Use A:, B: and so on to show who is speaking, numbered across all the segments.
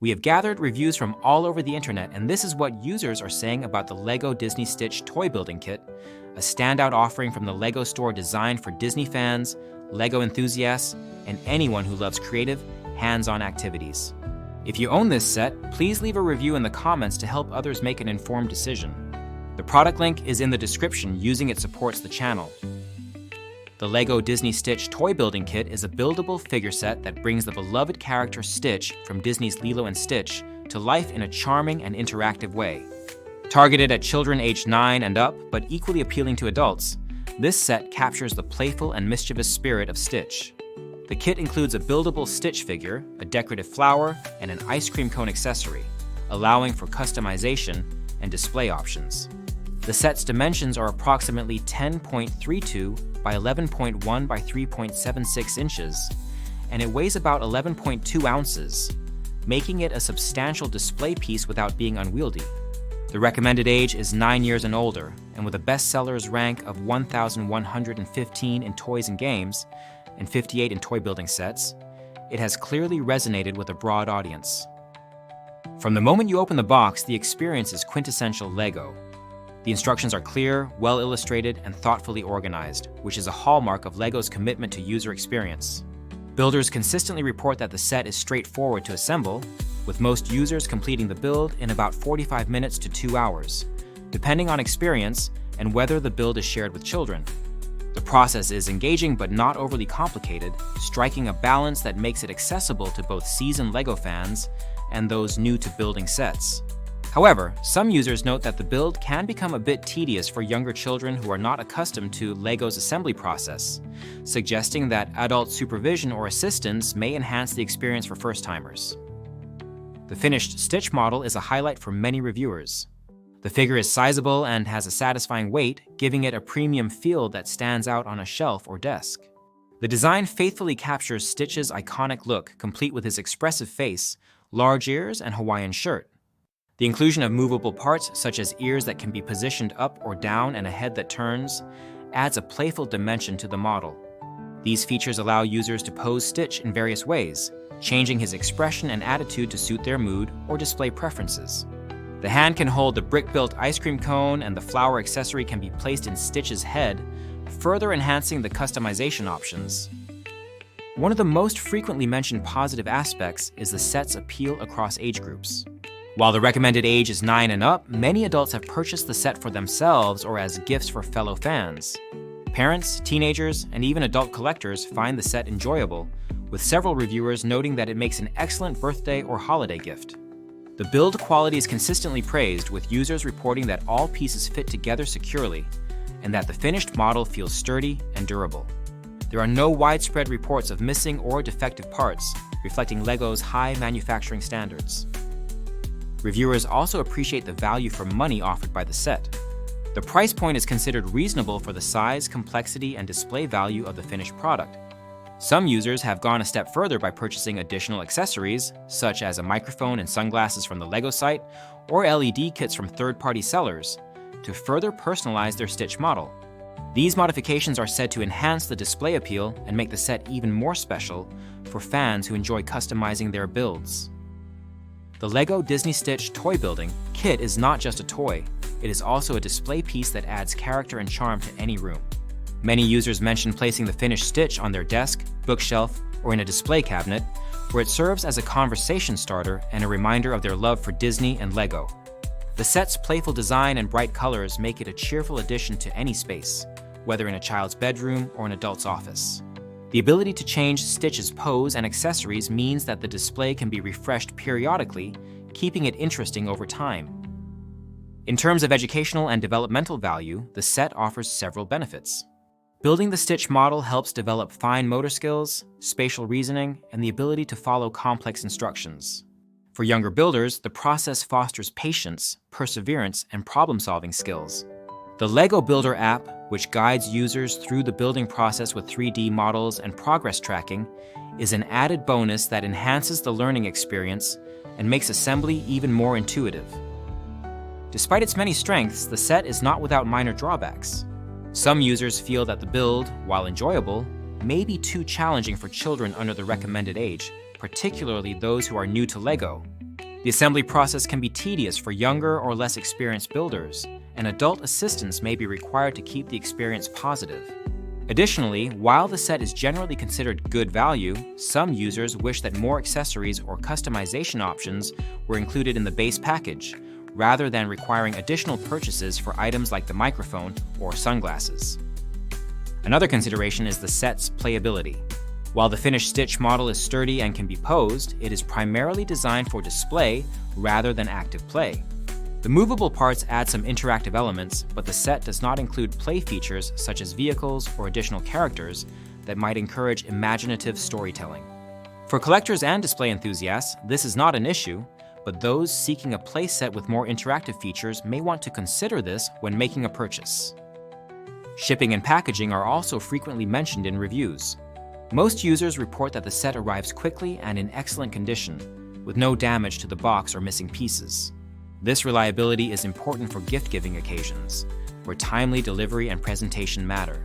A: We have gathered reviews from all over the internet, and this is what users are saying about the LEGO Disney Stitch Toy Building Kit, a standout offering from the LEGO store designed for Disney fans, LEGO enthusiasts, and anyone who loves creative, hands-on activities. If you own this set, please leave a review in the comments to help others make an informed decision. The product link is in the description using it supports the channel. The LEGO Disney Stitch Toy Building Kit is a buildable figure set that brings the beloved character Stitch from Disney's Lilo & Stitch to life in a charming and interactive way. Targeted at children aged 9 and up, but equally appealing to adults, this set captures the playful and mischievous spirit of Stitch. The kit includes a buildable Stitch figure, a decorative flower, and an ice cream cone accessory, allowing for customization and display options. The set's dimensions are approximately 10.32 by 11.1 by 3.76 inches, and it weighs about 11.2 ounces, making it a substantial display piece without being unwieldy. The recommended age is 9 years and older, and with a bestsellers rank of 1,115 in toys and games, and 58 in toy building sets, it has clearly resonated with a broad audience. From the moment you open the box, the experience is quintessential LEGO. The instructions are clear, well illustrated, and thoughtfully organized, which is a hallmark of LEGO's commitment to user experience. Builders consistently report that the set is straightforward to assemble, with most users completing the build in about 45 minutes to 2 hours, depending on experience and whether the build is shared with children. The process is engaging but not overly complicated, striking a balance that makes it accessible to both seasoned LEGO fans and those new to building sets. However, some users note that the build can become a bit tedious for younger children who are not accustomed to LEGO's assembly process, suggesting that adult supervision or assistance may enhance the experience for first-timers. The finished Stitch model is a highlight for many reviewers. The figure is sizable and has a satisfying weight, giving it a premium feel that stands out on a shelf or desk. The design faithfully captures Stitch's iconic look, complete with his expressive face, large ears, and Hawaiian shirt. The inclusion of movable parts, such as ears that can be positioned up or down and a head that turns, adds a playful dimension to the model. These features allow users to pose Stitch in various ways, changing his expression and attitude to suit their mood or display preferences. The hand can hold the brick-built ice cream cone, and the flower accessory can be placed in Stitch's head, further enhancing the customization options. One of the most frequently mentioned positive aspects is the set's appeal across age groups. While the recommended age is 9 and up, many adults have purchased the set for themselves or as gifts for fellow fans. Parents, teenagers, and even adult collectors find the set enjoyable, with several reviewers noting that it makes an excellent birthday or holiday gift. The build quality is consistently praised, with users reporting that all pieces fit together securely and that the finished model feels sturdy and durable. There are no widespread reports of missing or defective parts, reflecting LEGO's high manufacturing standards. Reviewers also appreciate the value for money offered by the set. The price point is considered reasonable for the size, complexity, and display value of the finished product. Some users have gone a step further by purchasing additional accessories, such as a microphone and sunglasses from the LEGO site, or LED kits from third-party sellers, to further personalize their Stitch model. These modifications are said to enhance the display appeal and make the set even more special for fans who enjoy customizing their builds. The LEGO Disney Stitch Toy Building Kit is not just a toy, it is also a display piece that adds character and charm to any room. Many users mention placing the finished Stitch on their desk, bookshelf, or in a display cabinet, where it serves as a conversation starter and a reminder of their love for Disney and LEGO. The set's playful design and bright colors make it a cheerful addition to any space, whether in a child's bedroom or an adult's office. The ability to change Stitch's pose and accessories means that the display can be refreshed periodically, keeping it interesting over time. In terms of educational and developmental value, the set offers several benefits. Building the Stitch model helps develop fine motor skills, spatial reasoning, and the ability to follow complex instructions. For younger builders, the process fosters patience, perseverance, and problem-solving skills. The LEGO Builder app, which guides users through the building process with 3D models and progress tracking, is an added bonus that enhances the learning experience and makes assembly even more intuitive. Despite its many strengths, the set is not without minor drawbacks. Some users feel that the build, while enjoyable, may be too challenging for children under the recommended age, particularly those who are new to LEGO. The assembly process can be tedious for younger or less experienced builders, and adult assistance may be required to keep the experience positive. Additionally, while the set is generally considered good value, some users wish that more accessories or customization options were included in the base package, rather than requiring additional purchases for items like the microphone or sunglasses. Another consideration is the set's playability. While the finished Stitch model is sturdy and can be posed, it is primarily designed for display rather than active play. The movable parts add some interactive elements, but the set does not include play features such as vehicles or additional characters that might encourage imaginative storytelling. For collectors and display enthusiasts, this is not an issue, but those seeking a play set with more interactive features may want to consider this when making a purchase. Shipping and packaging are also frequently mentioned in reviews. Most users report that the set arrives quickly and in excellent condition, with no damage to the box or missing pieces. This reliability is important for gift-giving occasions, where timely delivery and presentation matter.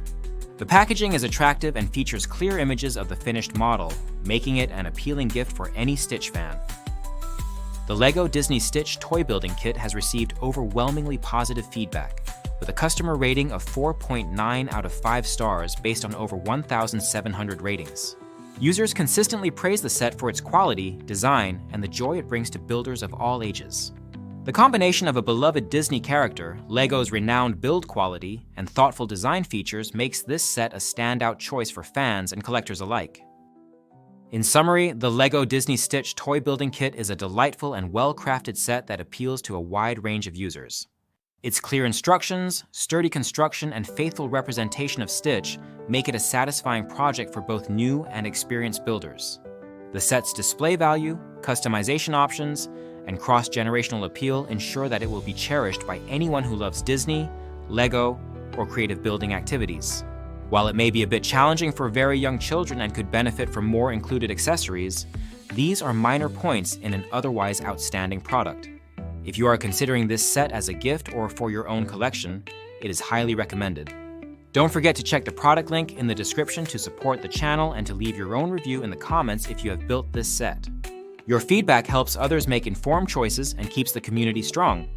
A: The packaging is attractive and features clear images of the finished model, making it an appealing gift for any Stitch fan. The LEGO Disney Stitch Toy Building Kit has received overwhelmingly positive feedback, with a customer rating of 4.9 out of 5 stars based on over 1,700 ratings. Users consistently praise the set for its quality, design, and the joy it brings to builders of all ages. The combination of a beloved Disney character, LEGO's renowned build quality, and thoughtful design features makes this set a standout choice for fans and collectors alike. In summary, the LEGO Disney Stitch Toy Building Kit is a delightful and well-crafted set that appeals to a wide range of users. Its clear instructions, sturdy construction, and faithful representation of Stitch make it a satisfying project for both new and experienced builders. The set's display value, customization options, and cross-generational appeal ensure that it will be cherished by anyone who loves Disney, LEGO, or creative building activities. While it may be a bit challenging for very young children and could benefit from more included accessories, these are minor points in an otherwise outstanding product. If you are considering this set as a gift or for your own collection, it is highly recommended. Don't forget to check the product link in the description to support the channel and to leave your own review in the comments if you have built this set. Your feedback helps others make informed choices and keeps the community strong.